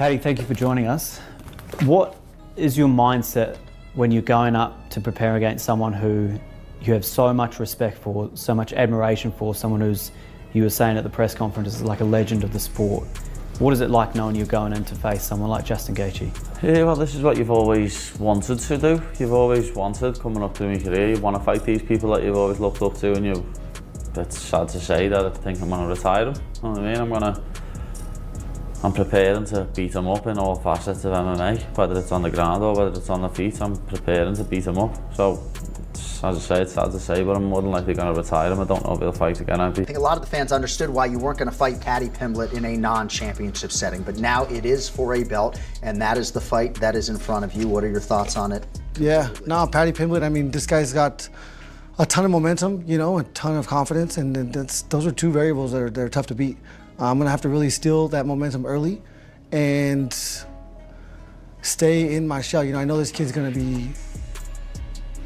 Paddy, thank you for joining us. What is your mindset when you're going up to prepare against someone who you have so much respect for, so much admiration for, someone who's, you were saying at the press conference, is like a legend of the sport? What is it like knowing you're going in to face someone like Justin Gaethje? Yeah, well, this is what you've always wanted to do. You've always wanted, coming up through your career, you want to fight these people that you've always looked up to, and it's sad to say that I think I'm going to retire them. You know what I mean? I'm preparing to beat them up in all facets of MMA, whether it's on the ground or whether it's on the feet. I'm preparing to beat them up. So, as I say, it's sad to say, but I'm more than likely going to retire him. I don't know if he'll fight again. I think a lot of the fans understood why you weren't going to fight Paddy Pimblett in a non-championship setting, but now it is for a belt, and that is the fight that is in front of you. What are your thoughts on it? Yeah, no, Paddy Pimblett, I mean, this guy's got a ton of momentum, you know, a ton of confidence, and those are two variables that are tough to beat. I'm going to have to really steal that momentum early and stay in my shell. You know, I know this kid's going to be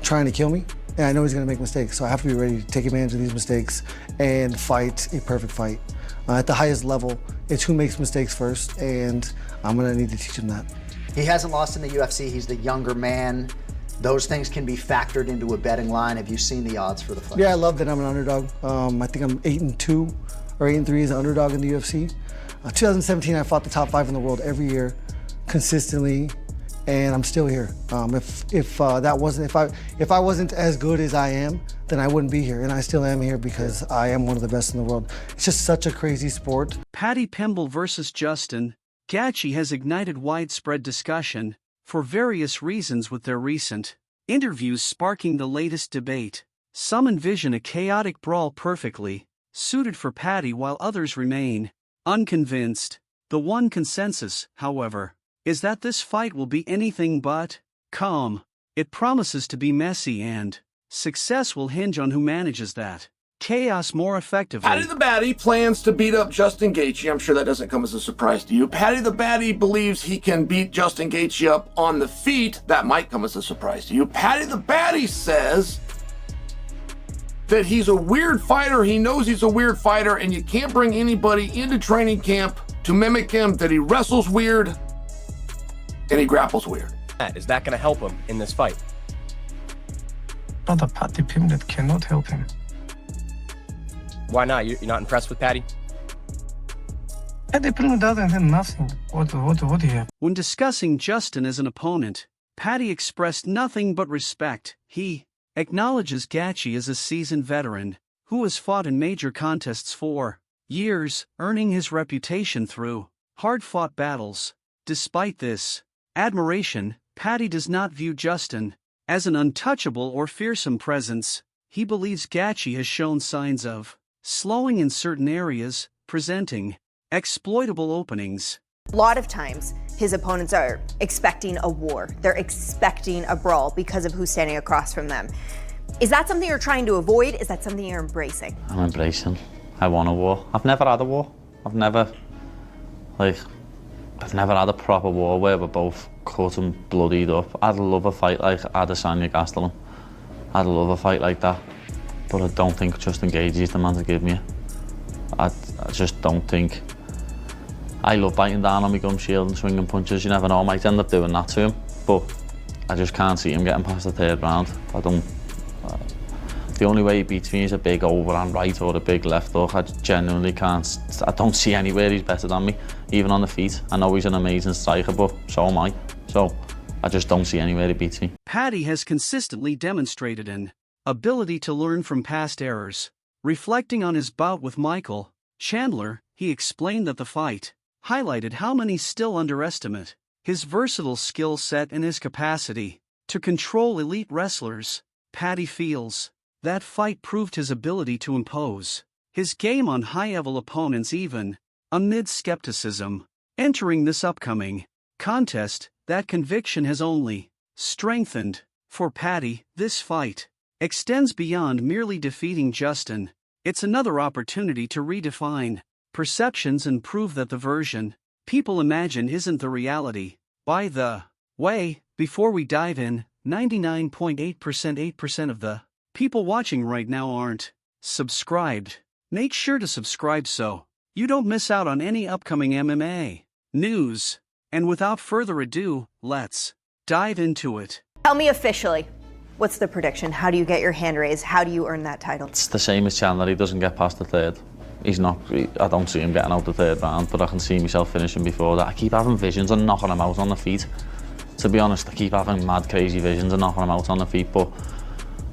trying to kill me, and I know he's going to make mistakes, so I have to be ready to take advantage of these mistakes and fight a perfect fight. At the highest level, it's who makes mistakes first, and I'm going to need to teach him that. He hasn't lost in the UFC. He's the younger man. Those things can be factored into a betting line. Have you seen the odds for the fight? Yeah, I love that I'm an underdog. I think I'm 8-2 or 8-3 as an underdog in the UFC. 2017, I fought the top 5 in the world every year, consistently, and I'm still here. If I wasn't as good as I am, then I wouldn't be here, and I still am here because I am one of the best in the world. It's just such a crazy sport. Paddy Pimblett versus Justin Gaethje has ignited widespread discussion for various reasons, with their recent interviews sparking the latest debate. Some envision a chaotic brawl perfectly suited for Paddy, while others remain unconvinced. The one consensus, however, is that this fight will be anything but calm. It promises to be messy, and success will hinge on who manages that chaos more effectively. Paddy the Baddy plans to beat up Justin Gaethje. I'm sure that doesn't come as a surprise to you. Paddy the Baddy believes he can beat Justin Gaethje up on the feet. That might come as a surprise to you. Paddy the Baddy says that he's a weird fighter. He knows he's a weird fighter, and you can't bring anybody into training camp to mimic him, that he wrestles weird and he grapples weird. Is that going to help him in this fight? Brother, Paddy Pimblett cannot help him. Why not? You're not impressed with Paddy? Paddy Pimblett doesn't have nothing. What do you have? When discussing Justin as an opponent, Paddy expressed nothing but respect. He acknowledges Gaethje as a seasoned veteran who has fought in major contests for years, earning his reputation through hard-fought battles. Despite this admiration, Paddy does not view Justin as an untouchable or fearsome presence. He believes Gaethje has shown signs of slowing in certain areas, presenting exploitable openings. A lot of times, his opponents are expecting a war. They're expecting a brawl because of who's standing across from them. Is that something you're trying to avoid? Is that something you're embracing? I'm embracing. I want a war. I've never had a war. I've never had a proper war where we're both cut and bloodied up. I'd love a fight like Adesanya Gastelum. I'd love a fight like that. But I don't think Justin Gaethje is the man to give me it. I just don't think. I love biting down on my gum shield and swinging punches. You never know, I might end up doing that to him. But I just can't see him getting past the 3rd round. The only way he beats me is a big overhand right or a big left hook. I genuinely can't. I don't see anywhere he's better than me, even on the feet. I know he's an amazing striker, but so am I. So I just don't see anywhere he beats me. Paddy has consistently demonstrated an ability to learn from past errors. Reflecting on his bout with Michael Chandler, he explained that the fight highlighted how many still underestimate his versatile skill set and his capacity to control elite wrestlers. Paddy feels that fight proved his ability to impose his game on high-level opponents even amid skepticism. Entering this upcoming contest, that conviction has only strengthened. For Paddy, this fight extends beyond merely defeating Justin. It's another opportunity to redefine perceptions and prove that the version people imagine isn't the reality. By the way, before we dive in, 99.8% of the people watching right now aren't subscribed. Make sure to subscribe so you don't miss out on any upcoming MMA news And without further ado, let's dive into it. Tell me officially, what's the prediction? How do you get your hand raised? How do you earn that title? It's the same as Chandler. He doesn't get past the third. I don't see him getting out the third round, but I can see myself finishing before that. I keep having visions and knocking him out on the feet. To be honest, I keep having mad, crazy visions and knocking him out on the feet, but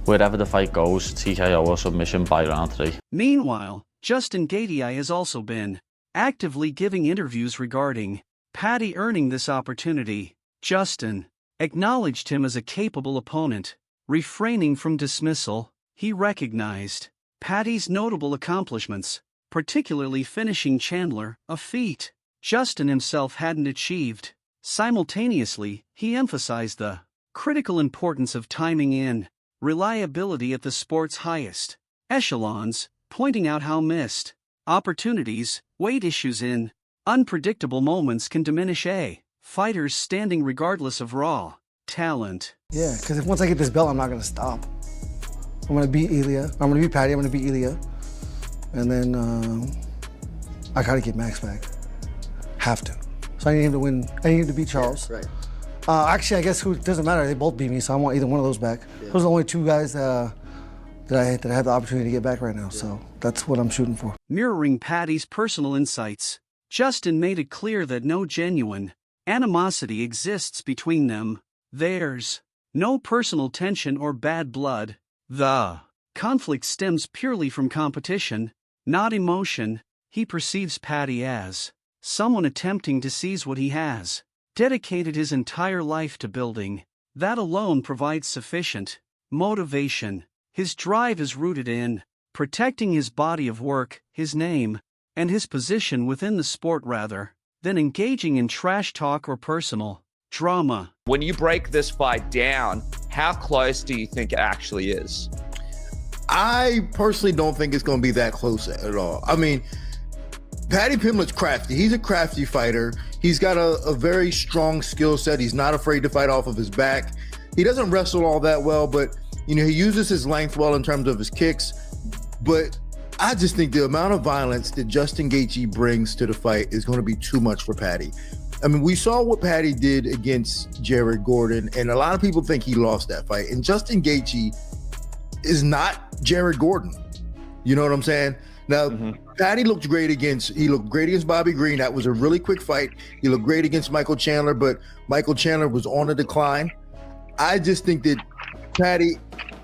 wherever the fight goes, TKO or submission by round 3. Meanwhile, Justin Gaethje has also been actively giving interviews regarding Paddy earning this opportunity. Justin acknowledged him as a capable opponent. Refraining from dismissal, he recognized Paddy's notable accomplishments, particularly finishing Chandler, a feat Justin himself hadn't achieved. Simultaneously, he emphasized the critical importance of timing in reliability at the sport's highest echelons, pointing out how missed opportunities, weight issues in unpredictable moments can diminish a fighter's standing regardless of raw talent. Yeah, because if once I get this belt, I'm not going to stop. I'm going to beat Ilya. I'm going to beat Paddy. I'm going to beat Ilya. And then I got to get Max back. Have to. So I need him to win. I need him to beat Charles. Right. Actually, I guess it doesn't matter. They both beat me, so I want either one of those back. Yeah. Those are the only two guys that I have the opportunity to get back right now. Yeah. So that's what I'm shooting for. Mirroring Paddy's personal insights, Justin made it clear that no genuine animosity exists between them. There's no personal tension or bad blood. The conflict stems purely from competition, not emotion. He perceives Paddy as someone attempting to seize what he has dedicated his entire life to building. That alone provides sufficient motivation. His drive is rooted in protecting his body of work, his name, and his position within the sport rather than engaging in trash talk or personal drama. When you break this fight down, how close do you think it actually is? I personally don't think it's going to be that close at all. I mean, Paddy Pimblett's crafty. He's a crafty fighter. He's got a very strong skill set. He's not afraid to fight off of his back. He doesn't wrestle all that well, but he uses his length well in terms of his kicks. But I just think the amount of violence that Justin Gaethje brings to the fight is going to be too much for Paddy. I mean, we saw what Paddy did against Jared Gordon, and a lot of people think he lost that fight. And Justin Gaethje is not Jared Gordon. You know what I'm saying? Now, Paddy looked great against Bobby Green. That was a really quick fight. He looked great against Michael Chandler, but Michael Chandler was on a decline. I just think that Paddy,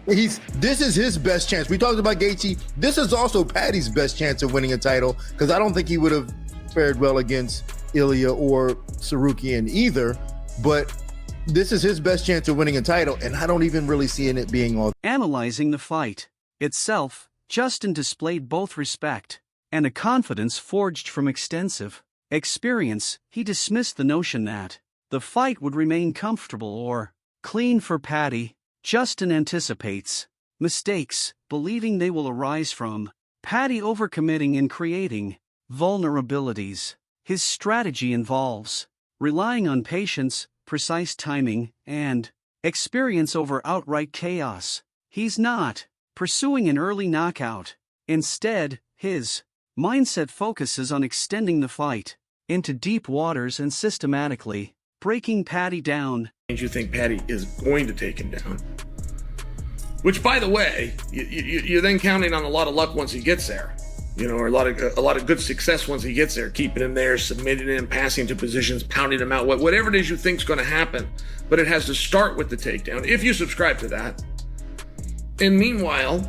this is his best chance. We talked about Gaethje. This is also Paddy's best chance of winning a title, because I don't think he would have fared well against Ilya or Sarukian either, but this is his best chance of winning a title, and I don't even really see it being all. Analyzing the fight itself, Justin displayed both respect and a confidence forged from extensive experience. He dismissed the notion that the fight would remain comfortable or clean for Paddy. Justin anticipates mistakes, believing they will arise from Paddy overcommitting and creating vulnerabilities. His strategy involves relying on patience, precise timing, and experience over outright chaos. He's not pursuing an early knockout. Instead, his mindset focuses on extending the fight into deep waters and systematically breaking Paddy down. You think Paddy is going to take him down? Which, by the way, you're then counting on a lot of luck once he gets there. Or a lot of good success once he gets there, keeping him there, submitting him, passing to positions, pounding him out, whatever it is you think is going to happen. But it has to start with the takedown, if you subscribe to that. And meanwhile,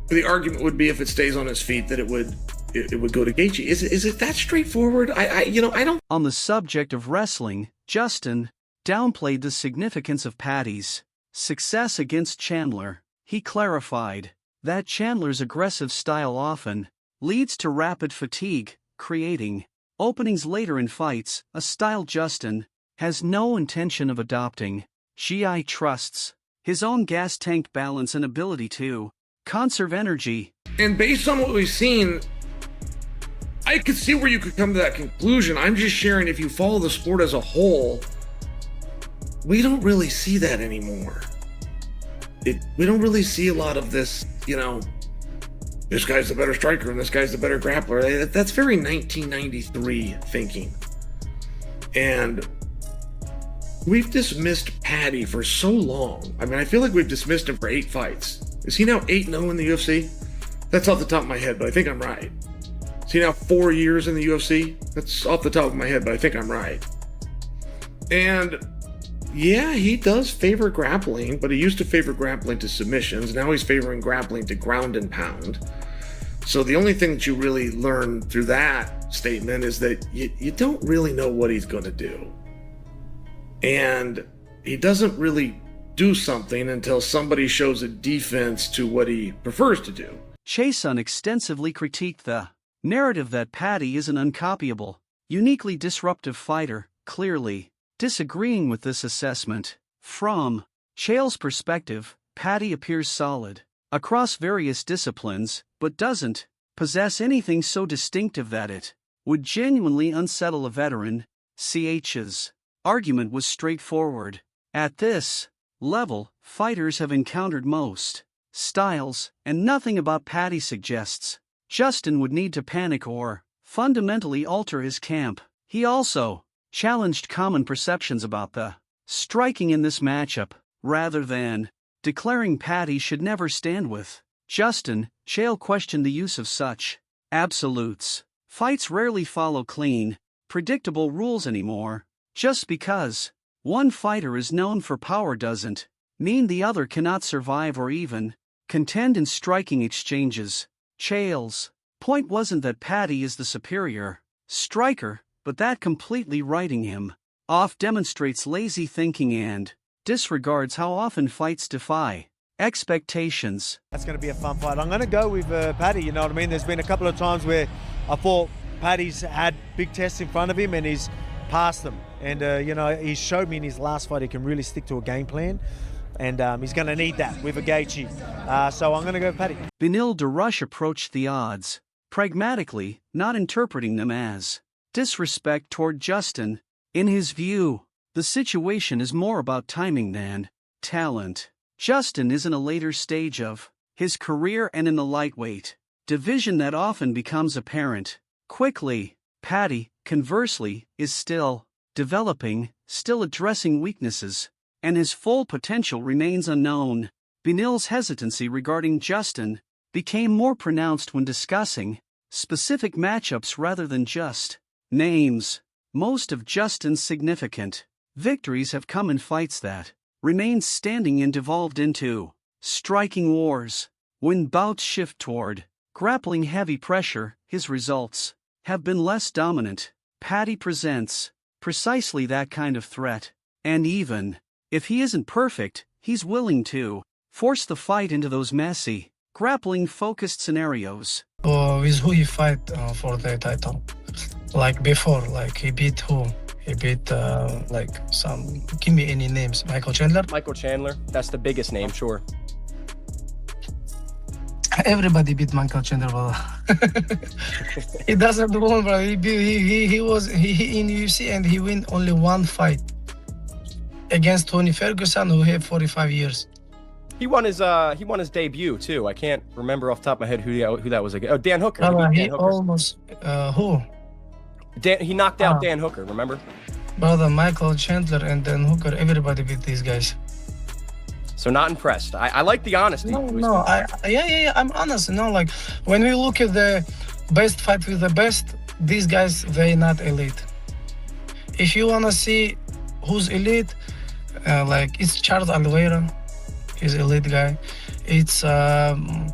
the argument would be, if it stays on his feet, that it would go to Gaethje. Is it that straightforward? I don't. On the subject of wrestling, Justin downplayed the significance of Paddy's success against Chandler. He clarified that Chandler's aggressive style often leads to rapid fatigue, creating openings later in fights, a style Justin has no intention of adopting. Gaethje trusts his own gas tank balance and ability to conserve energy. And based on what we've seen, I could see where you could come to that conclusion. I'm just sharing, if you follow the sport as a whole, we don't really see that anymore. We don't really see a lot of this, this guy's the better striker and this guy's the better grappler. That's very 1993 thinking. And we've dismissed Paddy for so long. I mean, I feel like we've dismissed him for 8 fights. Is he now 8-0 in the UFC? That's off the top of my head, but I think I'm right. Is he now 4 years in the UFC? That's off the top of my head, but I think I'm right. And yeah, he does favor grappling, but he used to favor grappling to submissions. Now he's favoring grappling to ground and pound. So the only thing that you really learn through that statement is that you don't really know what he's going to do. And he doesn't really do something until somebody shows a defense to what he prefers to do. Chason extensively critiqued the narrative that Paddy is an uncopyable, uniquely disruptive fighter, clearly disagreeing with this assessment. From Chael's perspective, Paddy appears solid across various disciplines, but doesn't possess anything so distinctive that it would genuinely unsettle a veteran. CH's argument was straightforward. At this level, fighters have encountered most styles, and nothing about Paddy suggests Justin would need to panic or fundamentally alter his camp. He also challenged common perceptions about the striking in this matchup, rather than declaring Paddy should never stand with Justin. Chael questioned the use of such absolutes. Fights rarely follow clean, predictable rules anymore. Just because one fighter is known for power doesn't mean the other cannot survive or even contend in striking exchanges. Chael's point wasn't that Paddy is the superior striker, but that completely writing him off demonstrates lazy thinking and disregards how often fights defy expectations. That's going to be a fun fight. I'm going to go with Paddy, you know what I mean? There's been a couple of times where I thought Paddy's had big tests in front of him and he's passed them. And, you know, he showed me in his last fight he can really stick to a game plan. And he's going to need that with a Gaethje. So I'm going to go Paddy. Beneil Dariush approached the odds pragmatically, not interpreting them as disrespect toward Justin. In his view, the situation is more about timing than talent. Justin is in a later stage of his career and in the lightweight division that often becomes apparent quickly. Paddy, conversely, is still developing, still addressing weaknesses, and his full potential remains unknown. Beneil's hesitancy regarding Justin became more pronounced when discussing specific matchups rather than just names. Most of Justin's significant victories have come in fights that remained standing and devolved into striking wars. When bouts shift toward grappling heavy pressure, his results have been less dominant. Paddy presents precisely that kind of threat, and even if he isn't perfect, he's willing to force the fight into those messy, grappling-focused scenarios. With who he fight for the title? Like before, like he beat who? He beat like some. Give me any names. Michael Chandler. Michael Chandler. That's the biggest name, sure. Everybody beat Michael Chandler, brother. He doesn't win, brother. He was in UFC and he win only one fight against Tony Ferguson, who had 45 years. He won his debut too. I can't remember off the top of my head who that was again. Oh, Dan Hooker. He almost who? He knocked out Dan Hooker. Remember? Brother, Michael Chandler and Dan Hooker. Everybody beat these guys. So not impressed. I like the honesty. No. I'm honest. You know, like when we look at the best fight with the best, these guys they not elite. If you wanna see who's elite, like it's Charles Oliveira, he's elite guy. It's Arman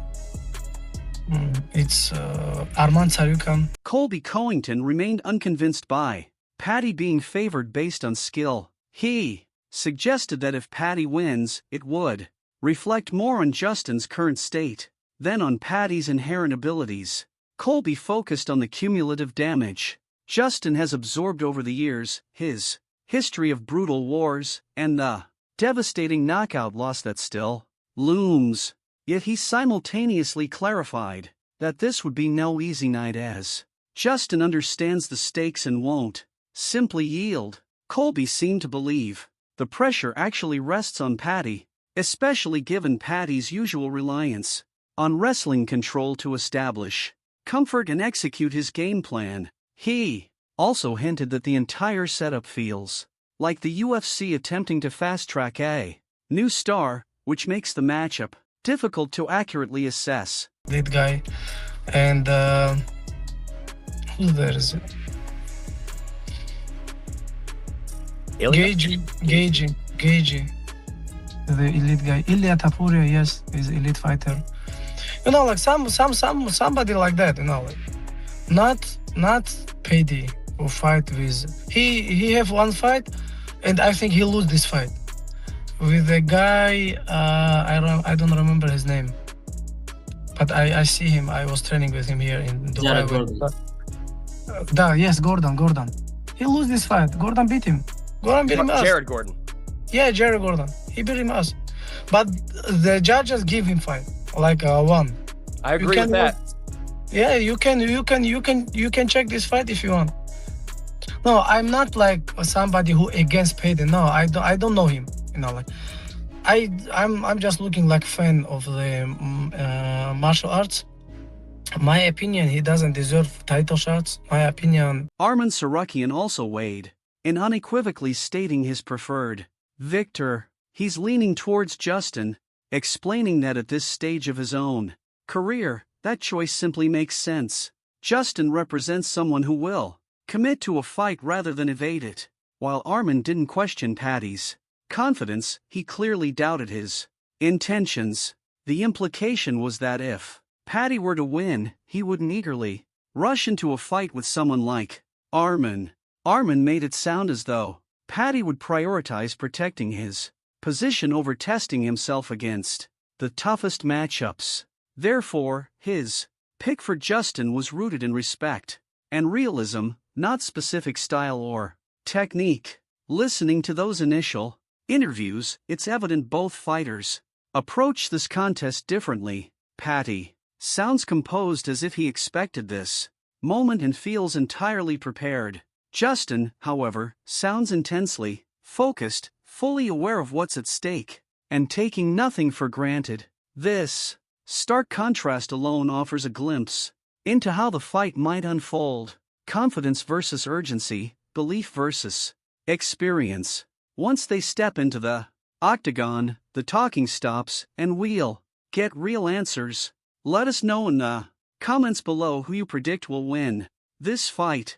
Tsarukyan. Colby Covington remained unconvinced by Paddy being favored based on skill. He suggested that if Paddy wins, it would reflect more on Justin's current state than on Paddy's inherent abilities. Colby focused on the cumulative damage Justin has absorbed over the years, his history of brutal wars, and the devastating knockout loss that still looms. Yet he simultaneously clarified that this would be no easy night as Justin understands the stakes and won't simply yield. Colby seemed to believe the pressure actually rests on Paddy, especially given Paddy's usual reliance on wrestling control to establish comfort and execute his game plan. He also hinted that the entire setup feels like the UFC attempting to fast-track a new star, which makes the matchup difficult to accurately assess. That guy, and who there is it? Gaethje, the elite guy. Ilya Tapuria, yes, is elite fighter. You know, like somebody like that. You know, like, not Paddy who fight with. He have one fight, and I think he lose this fight with a guy. I don't remember his name, but I see him. I was training with him here in Dubai. Yes, Gordon. He lose this fight. Gordon beat him. Jared Gordon. Yeah, Jared Gordon. He beat him us, but the judges give him fight like one. I agree with that. Yeah, you can check this fight if you want. No, I'm not like somebody who against Paddy. No, I don't know him. You know, like I'm just looking like fan of the martial arts. My opinion, he doesn't deserve title shots. My opinion. Arman Tsarukyan also weighed in, unequivocally stating his preferred victor. He's leaning towards Justin, explaining that at this stage of his own career, that choice simply makes sense. Justin represents someone who will commit to a fight rather than evade it. While Arman didn't question Paddy's confidence, he clearly doubted his intentions. The implication was that if Paddy were to win, he wouldn't eagerly rush into a fight with someone like Arman. Arman made it sound as though Paddy would prioritize protecting his position over testing himself against the toughest matchups. Therefore, his pick for Justin was rooted in respect and realism, not specific style or technique. Listening to those initial interviews, it's evident both fighters approach this contest differently. Paddy sounds composed, as if he expected this moment and feels entirely prepared. Justin, however, sounds intensely focused, fully aware of what's at stake, and taking nothing for granted. This stark contrast alone offers a glimpse into how the fight might unfold. Confidence versus urgency, belief versus experience. Once they step into the octagon, the talking stops, and we'll get real answers. Let us know in the comments below who you predict will win this fight.